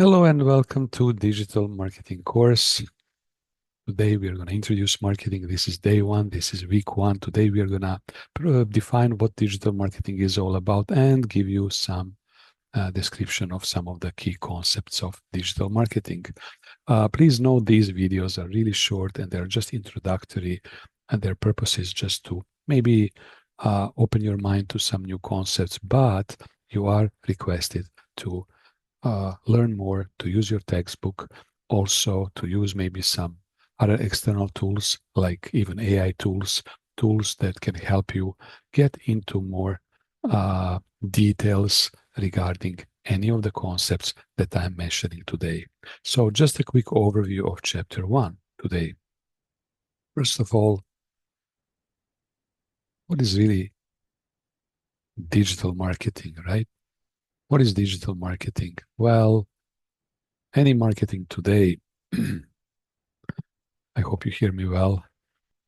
Hello and welcome to Digital Marketing course. Today we are going to introduce marketing. This is day one. This is week one. Today we are going to define what digital marketing is all about and give you some description of some of the key concepts of digital marketing. Please note these videos are really short and they're just introductory, and their purpose is just to maybe open your mind to some new concepts, but you are requested to learn more, to use your textbook, also to use maybe some other external tools like even AI tools, tools that can help you get into more details regarding any of the concepts that I'm mentioning today. So just a quick overview of chapter 1 today. First of all, what is really digital marketing, right? What is digital marketing? Well, any marketing today, I hope you hear me well.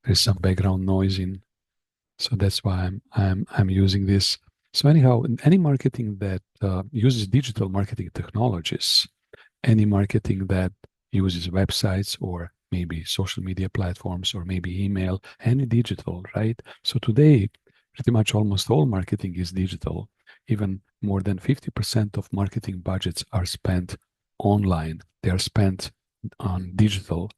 There's some background noise in, so that's why I'm using this. So anyhow, any marketing that uses digital marketing technologies, any marketing that uses websites or maybe social media platforms or maybe email, any digital, right? So today, pretty much almost all marketing is digital. Even more than 50% of marketing budgets are spent online. They are spent on digital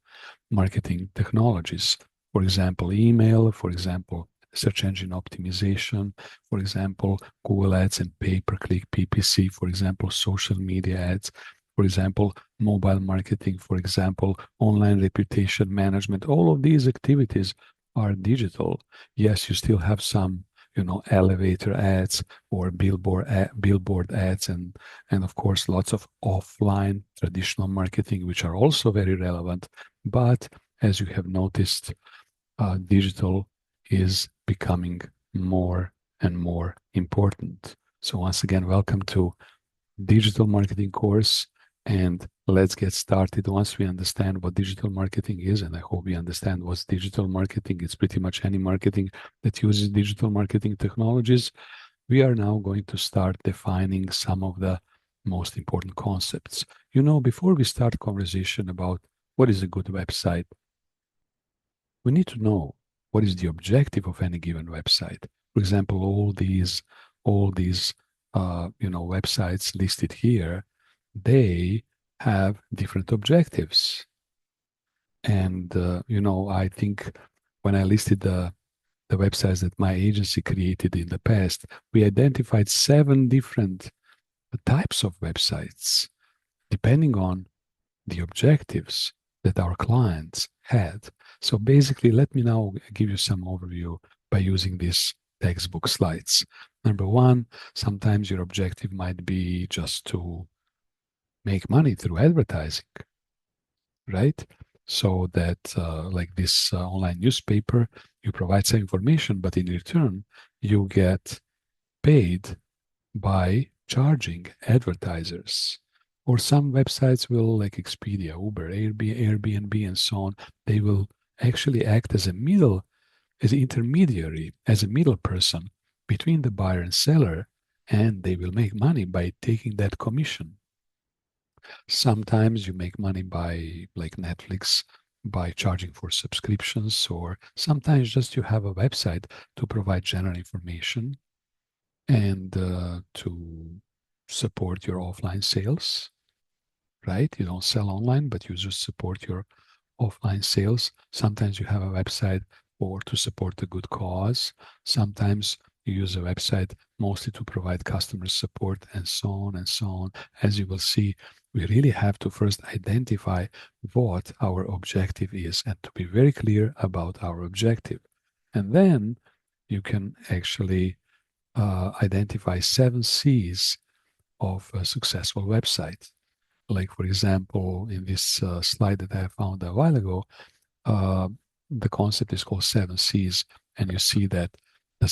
marketing technologies. For example, email, for example, search engine optimization, for example, Google Ads and pay-per-click PPC, for example, social media ads, for example, mobile marketing, for example, online reputation management. All of these activities are digital. Yes, you still have some, elevator ads or billboard ads, and of course, lots of offline traditional marketing, which are also very relevant. But as you have noticed, digital is becoming more and more important. So once again, welcome to digital marketing course, and let's get started. Once we understand what digital marketing is, and I hope we understand what's digital marketing, it's pretty much any marketing that uses digital marketing technologies. We are now going to start defining some of the most important concepts. Before we start conversation about what is a good website, we need to know what is the objective of any given website. For example, all these websites listed here, they have different objectives. And I think when I listed the websites that my agency created in the past, we identified 7 different types of websites depending on the objectives that our clients had. So basically, let me now give you some overview by using these textbook slides. Number one, sometimes your objective might be just to make money through advertising, right? So that like this online newspaper, you provide some information, but in return, you get paid by charging advertisers. Or some websites will, like Expedia, Uber, Airbnb, and so on, they will actually act as an intermediary, as a middle person between the buyer and seller, and they will make money by taking that commission. Sometimes you make money by, like Netflix, by charging for subscriptions, or sometimes just you have a website to provide general information and to support your offline sales, right? You don't sell online, but you just support your offline sales. Sometimes you have a website or to support a good cause. Sometimes you use a website mostly to provide customer support, and so on and so on. As you will see, we really have to first identify what our objective is and to be very clear about our objective. And then you can actually identify 7 C's of a successful website. Like, for example, in this slide that I found a while ago, the concept is called 7 C's, and you see that there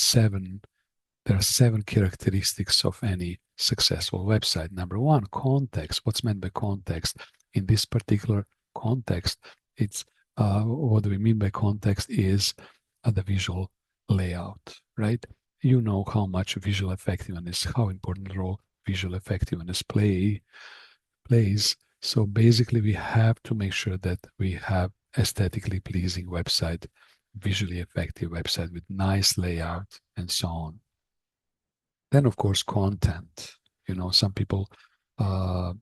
are 7 characteristics of any successful website. Number 1, context. What's meant by context? In this particular context, it's what do we mean by context is the visual layout, right? You know how much visual effectiveness, how important role visual effectiveness place. So basically, we have to make sure that we have aesthetically pleasing website, visually effective website with nice layout and so on. Then, of course, content. Some people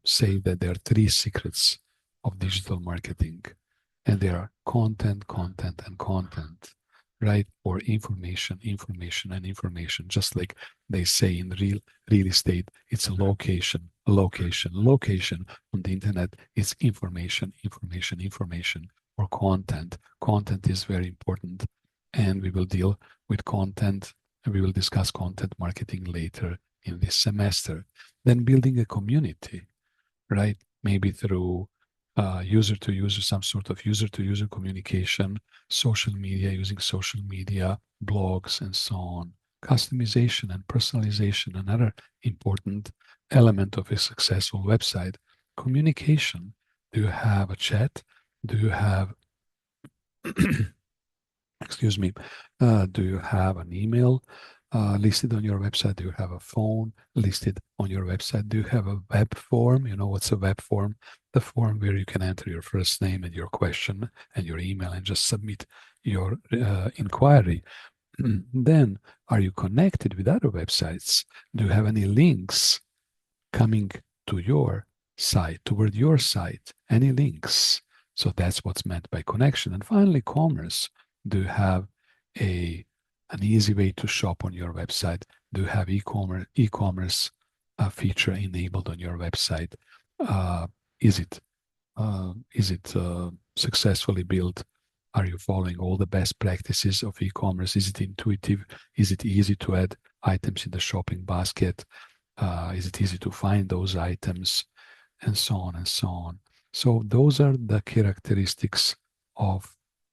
say that there are three secrets of digital marketing, and there are content, content, and content, right? Or information, information, and information. Just like they say in real estate, it's a location, location, location. On the internet, it's information, information, information, or content. Content is very important, and we will deal with content, and we will discuss content marketing later in this semester. Then building a community, right? Maybe through user to user, some sort of user to user communication, social media, using social media, blogs, and so on. Customization and personalization, another important element of a successful website. Communication. Do you have a chat? Do you have excuse me, do you have an email listed on your website? Do you have a phone listed on your website? Do you have a web form? You know what's a web form? The form where you can enter your first name and your question and your email and just submit your inquiry. Then, are you connected with other websites? Do you have any links coming to your site, toward your site? Any links? So that's what's meant by connection. And finally, commerce. Do you have an easy way to shop on your website? Do you have e-commerce feature enabled on your website? Uh, is it successfully built? Are you following all the best practices of e-commerce? Is it intuitive? Is it easy to add items in the shopping basket? Is it easy to find those items? And so on and so on. So those are the characteristics of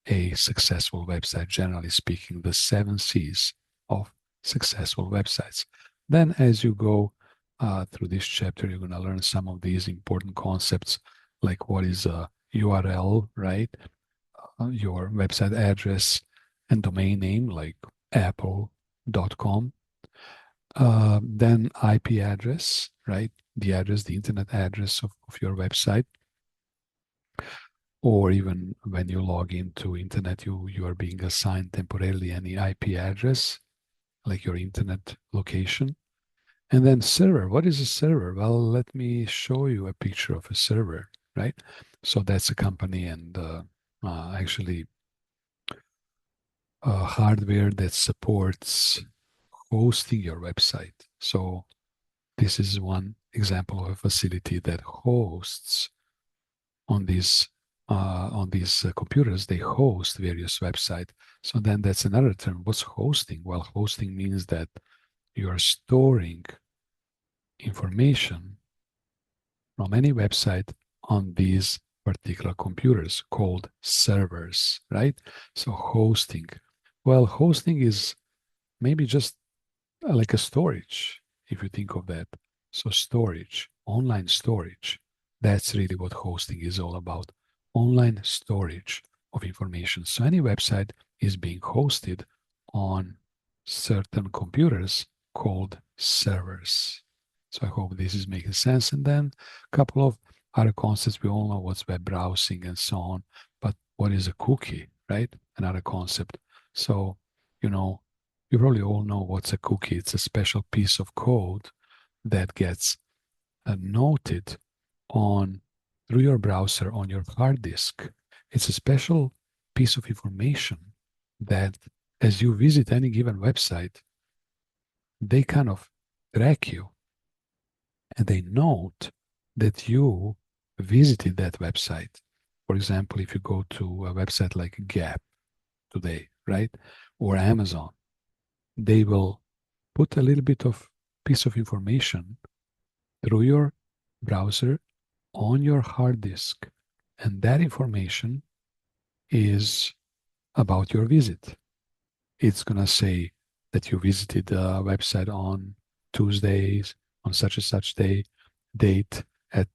a successful website, generally speaking, the 7 C's of successful websites. Then as you go through this chapter, you're going to learn some of these important concepts, like what is a URL, right? Your website address and domain name, like apple.com. Then IP address, right? The address, the internet address of your website. Or even when you log into internet, you are being assigned temporarily any IP address, like your internet location. And then server. What is a server? Well, let me show you a picture of a server, right? So that's a company and actually hardware that supports hosting your website. So this is one example of a facility that hosts on these computers. They host various websites. So then that's another term. What's hosting? Well, hosting means that you are storing information from any website on these particular computers called servers, right? So hosting. Well, hosting is maybe just like a storage, if you think of that. So storage, online storage, that's really what hosting is all about. Online storage of information. So any website is being hosted on certain computers called servers. So I hope this is making sense. And then a couple of other concepts. We all know what's web browsing and so on, but what is a cookie, right? Another concept. So, you probably all know what's a cookie. It's a special piece of code that gets noted on through your browser on your hard disk. It's a special piece of information that as you visit any given website, they kind of track you and they note that you visited that website. For example, if you go to a website like Gap today, right? Or Amazon, they will put a little bit of piece of information through your browser on your hard disk. And that information is about your visit. It's going to say that you visited the website on Tuesdays, on such and such date at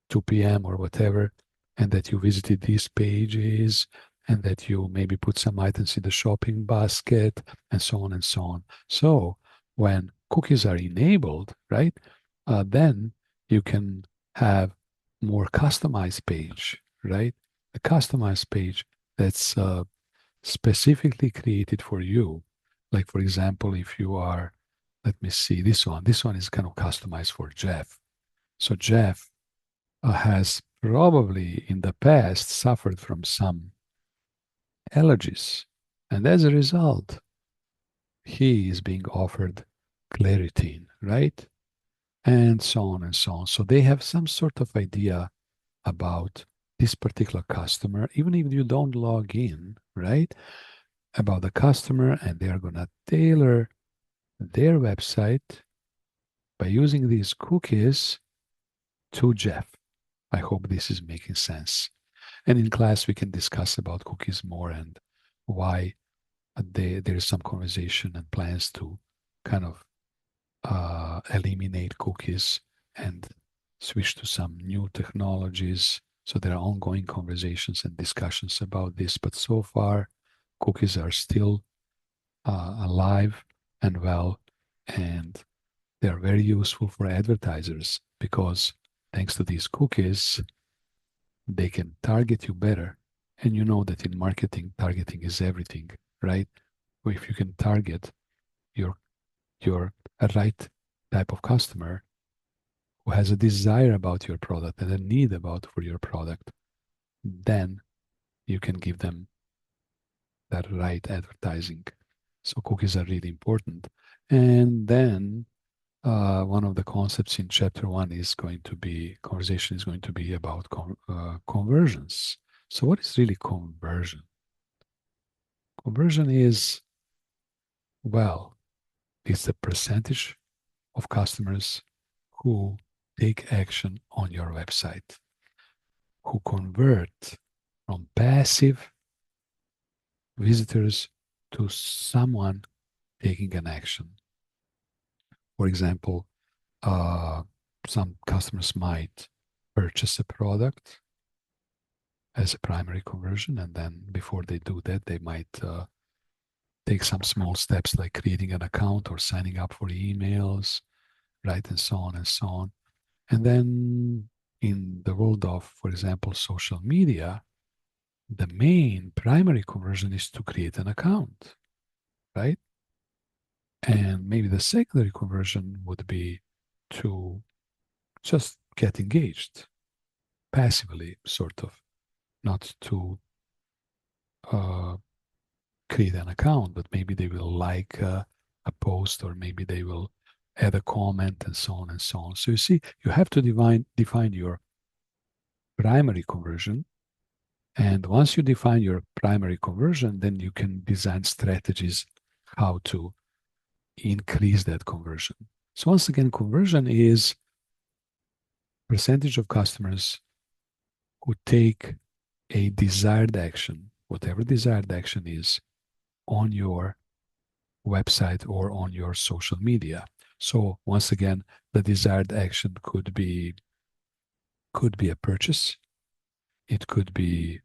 2 p.m. or whatever, and that you visited these pages, and that you maybe put some items in the shopping basket, and so on and so on. So when cookies are enabled, right, then you can have more customized page, right? A customized page that's specifically created for you. Like, for example, if you are, let me see, this one is kind of customized for Jeff. So Jeff has probably in the past suffered from some allergies. And as a result, he is being offered claritine, right? And so on and so on. So they have some sort of idea about this particular customer, even if you don't log in, right? About the customer, and they are going to tailor their website by using these cookies to Jeff. I hope this is making sense. And in class, we can discuss about cookies more and why there is some conversation and plans to kind of eliminate cookies and switch to some new technologies. So there are ongoing conversations and discussions about this. But so far, cookies are still alive and well, and they are very useful for advertisers because thanks to these cookies, they can target you better. And you know that in marketing, targeting is everything, right? Or if you can target your your right type of customer who has a desire about your product and a need about for your product, then you can give them that right advertising. So cookies are really important. And then one of the concepts in chapter one is going to be conversation is going to be about conversions. So what is really conversion? Conversion is, well, it's the percentage of customers who take action on your website, who convert from passive visitors to someone taking an action. For example, uh, some customers might purchase a product as a primary conversion, and then before they do that, they might take some small steps like creating an account or signing up for emails, right, and so on and so on. And then in the world of, for example, social media, the main primary conversion is to create an account, right? And maybe the secondary conversion would be to just get engaged passively, sort of, not to uh, create an account, but maybe they will like a post or maybe they will add a comment and so on and so on. So you see, you have to define your primary conversion. And once you define your primary conversion, then you can design strategies how to increase that conversion. So once again, conversion is percentage of customers who take a desired action, whatever desired action is, on your website or on your social media. So once again, the desired action could be a purchase, it could be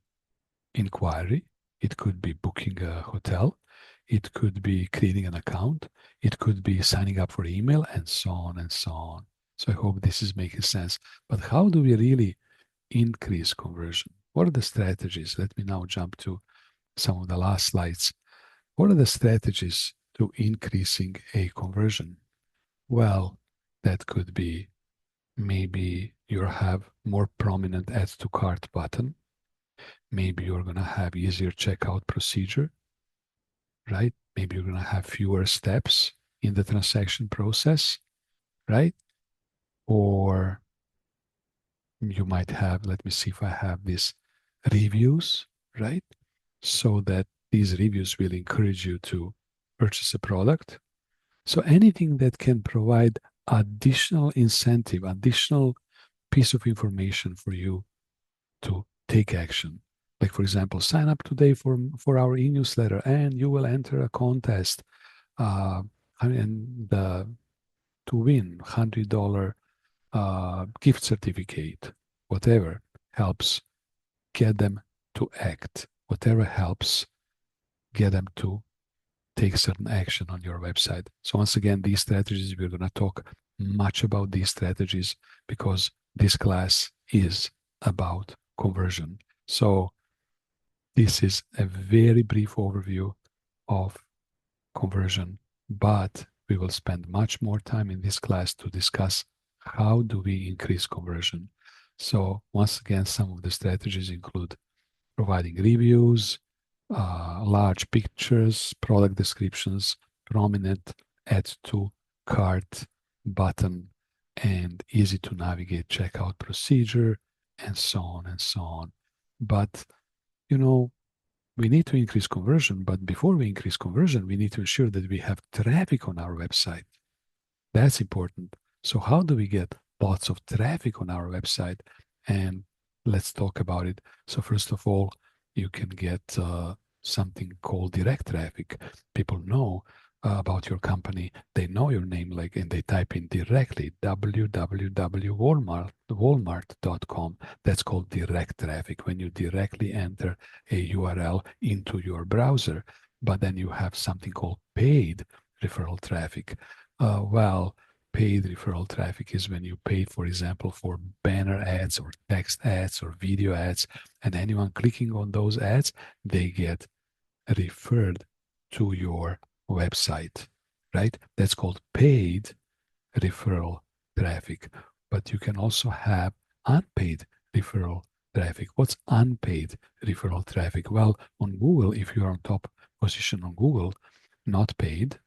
inquiry, it could be booking a hotel, it could be creating an account, it could be signing up for email, and so on and so on. So I hope this is making sense. But how do we really increase conversion? What are the strategies? Let me now jump to some of the last slides. What are the strategies to increasing a conversion? Well, that could be maybe you have more prominent add to cart button. Maybe you're going to have easier checkout procedure, right? Maybe you're going to have fewer steps in the transaction process, right? Or you might have, let me see if I have these reviews, right? So that these reviews will encourage you to purchase a product. So anything that can provide additional incentive, additional piece of information for you to take action. Like, for example, sign up today for our e-newsletter and you will enter a contest and to win $100 gift certificate, whatever helps get them to act, whatever helps get them to take certain action on your website. So once again, these strategies, we're going to talk much about these strategies because this class is about conversion. So this is a very brief overview of conversion, but we will spend much more time in this class to discuss how do we increase conversion. So once again, some of the strategies include providing reviews, large pictures, product descriptions, prominent add to cart button, and easy to navigate checkout procedure, and so on and so on. But, you know, we need to increase conversion, but before we increase conversion, we need to ensure that we have traffic on our website. That's important. So how do we get lots of traffic on our website? And let's talk about it. So first of all, you can get something called direct traffic. People know about your company. They know your name, like, and they type in directly www.walmart.com. That's called direct traffic, when you directly enter a URL into your browser. But then you have something called paid referral traffic. Well, paid referral traffic is when you pay, for example, for banner ads or text ads or video ads, and anyone clicking on those ads, they get referred to your website, right? That's called paid referral traffic. But you can also have unpaid referral traffic. What's unpaid referral traffic? Well, on Google, if you're on top position on Google, not paid,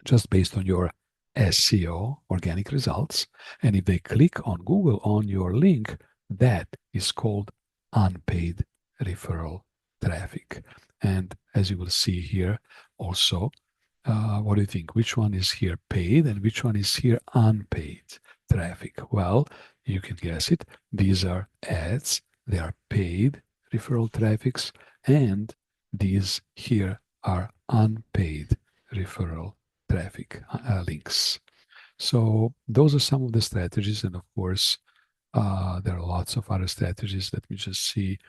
just based on your SEO, organic results. And if they click on Google on your link, that is called unpaid referral traffic. And as you will see here also, what do you think? Which one is here paid and which one is here unpaid traffic? Well, you can guess it. These are ads. They are paid referral traffics. And these here are unpaid referral traffic links. So those are some of the strategies. And of course, there are lots of other strategies. Let me just see.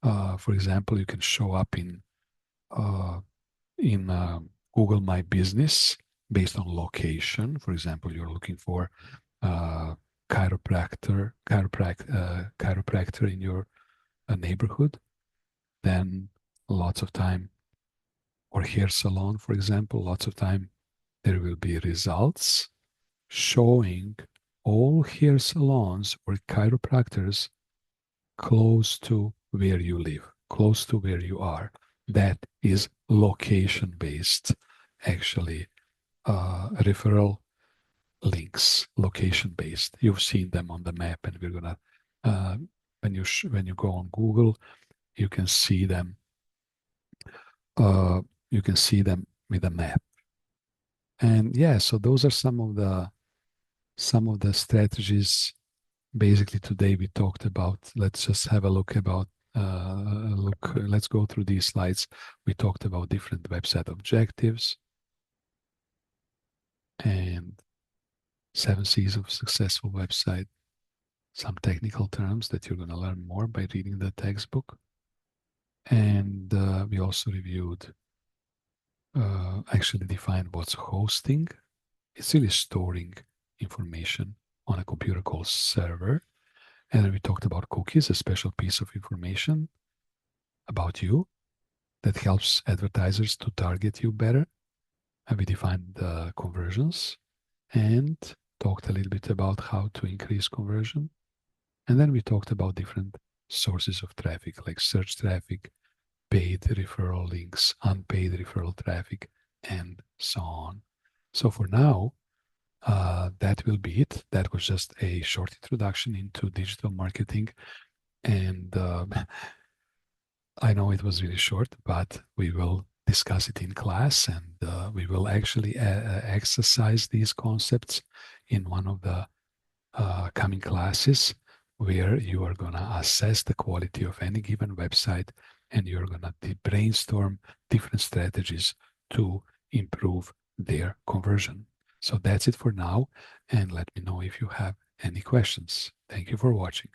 For example, you can show up in Google My Business based on location. For example, you're looking for chiropractor in your neighborhood. Then lots of time, or hair salon, for example, lots of time there will be results showing all hair salons or chiropractors close to where you live, close to where you are. That is location-based, actually, referral links, location-based. You've seen them on the map, and we're gonna, when you go on Google, you can see them. You can see them with a map. And yeah, so those are some of the strategies. Basically, today we talked about. Let's just have a look about. Let's go through these slides. We talked about different website objectives and 7 C's of successful website. Some technical terms that you're going to learn more by reading the textbook. And we also reviewed, actually defined what's hosting. It's really storing information on a computer called server. And then we talked about cookies, a special piece of information about you that helps advertisers to target you better. And we defined the conversions and talked a little bit about how to increase conversion. And then we talked about different sources of traffic, like search traffic, paid referral links, unpaid referral traffic, and so on. So for now, that will be it. That was just a short introduction into digital marketing. And I know it was really short, but we will discuss it in class, and we will actually exercise these concepts in one of the coming classes, where you are going to assess the quality of any given website, and you're going to brainstorm different strategies to improve their conversion. So that's it for now, and let me know if you have any questions. Thank you for watching.